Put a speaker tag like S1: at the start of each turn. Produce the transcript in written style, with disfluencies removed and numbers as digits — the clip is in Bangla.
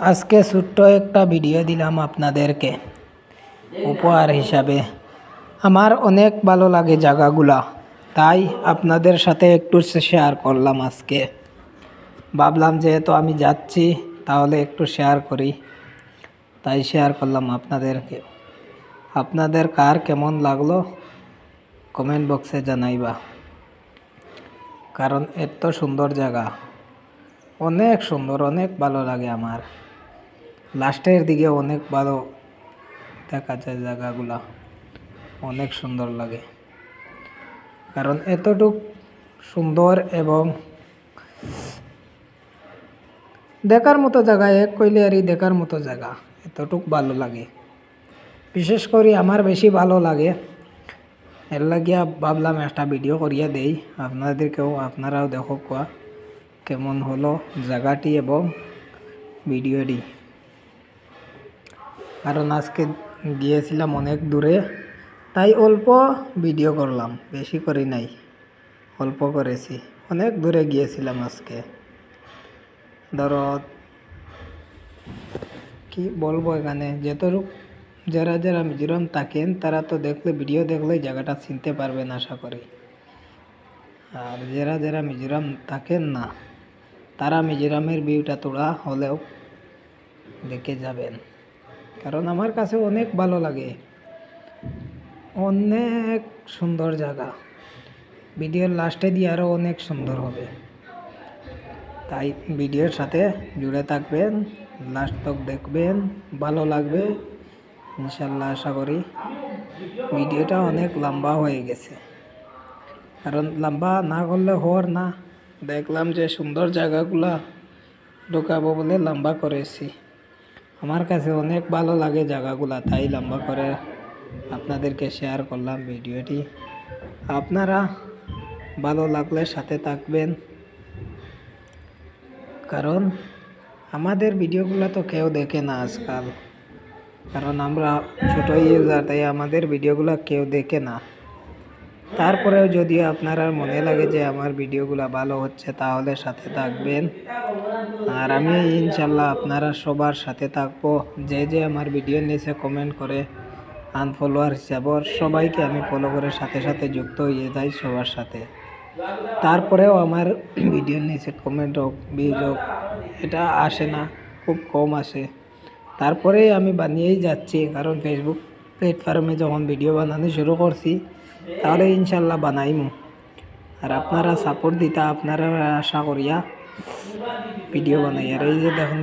S1: আজকে ছোট্ট একটা ভিডিও দিলাম আপনাদেরকে উপহার হিসাবে। আমার অনেক ভালো লাগে জায়গাগুলা, তাই আপনাদের সাথে একটু শেয়ার করলাম। আজকে ভাবলাম যেহেতু আমি যাচ্ছি তাহলে একটু শেয়ার করি, তাই শেয়ার করলাম আপনাদেরকে। আপনাদের কার কেমন লাগলো কমেন্ট বক্সে জানাইবা, কারণ এত সুন্দর জায়গা, অনেক সুন্দর, অনেক ভালো লাগে আমার। লাস্টের দিকে অনেক ভালো দেখা যায় জায়গাগুলা, অনেক সুন্দর লাগে, কারণ এতটুক সুন্দর এবং দেখার মতো জায়গা, এক কইলিয়ারি দেখার মতো জায়গা, এতটুক ভালো লাগে। বিশেষ করে আমার বেশি ভালো লাগে, এর লাগিয়া ভাবলাম একটা ভিডিও করিয়া দেই আপনাদেরকেও, আপনারাও দেখো কোয়া কেমন হলো জায়গাটি এবং ভিডিওটি। কারণ আজকে গিয়েছিলাম অনেক দূরে, তাই অল্প ভিডিও করলাম, বেশি করি নাই, অল্প করেছি। অনেক দূরে গিয়েছিলাম আজকে, ধরো কি বলবো, এখানে যতটুকু যারা যারা মিজোরাম থাকেন তারা তো দেখলে, ভিডিও দেখলেই জায়গাটা চিনতে পারবেন আশা করি। আর যারা যারা মিজোরাম থাকেন না, তারা মিজোরামের ভিউটা তোড়া হলেও দেখে যাবেন, কারণ আমার কাছে অনেক ভালো লাগে, অনেক সুন্দর জায়গা। ভিডিওর লাস্টে দিয়ে আরও অনেক সুন্দর হবে, তাই ভিডিওর সাথে জুড়ে থাকবেন, লাস্ট তক দেখবেন, ভালো লাগবে ইনশাল্লাহ আশা করি। ভিডিওটা অনেক লম্বা হয়ে গেছে, কারণ লম্বা না করলে হওয়ার না, দেখলাম যে সুন্দর জায়গাগুলা ঢোকাবো বলে লম্বা করেছি। আমার কাছে অনেক ভালো লাগে জায়গাগুলা, তাই লম্বা করে আপনাদেরকে শেয়ার করলাম ভিডিওটি। আপনারা ভালো লাগলে সাথে থাকবেন, কারণ আমাদের ভিডিওগুলো তো কেউ দেখে না আজকাল, কারণ আমরা ছোট ইউজার, তাই আমাদের ভিডিওগুলো কেউ দেখে না। তারপরেও যদি আপনারা মনে লাগে যে আমার ভিডিওগুলো ভালো হচ্ছে, তাহলে সাথে থাকবেন। আর আমি ইনশাল্লাহ আপনারা সবার সাথে থাকবো। যে যে আমার ভিডিওর নিচে কমেন্ট করে আনফলোয়ার হিসাবে, সবাইকে আমি ফলো করে সাথে সাথে যুক্ত হয়ে যাই সবার সাথে। তারপরেও আমার ভিডিওর নিচে কমেন্ট হোক, ভিউজ হোক, এটা আসে না, খুব কম আসে। তারপরেই আমি বানিয়েই যাচ্ছি, কারণ ফেসবুক প্ল্যাটফর্মে যখন ভিডিও বানানো শুরু করছি, তাহলে ইনশাল্লাহ বানাইমু। আর আপনারা সাপোর্ট দিতা, আপনারা আশা করিয়া ভিডিও বানাই। আর এই যে দেখুন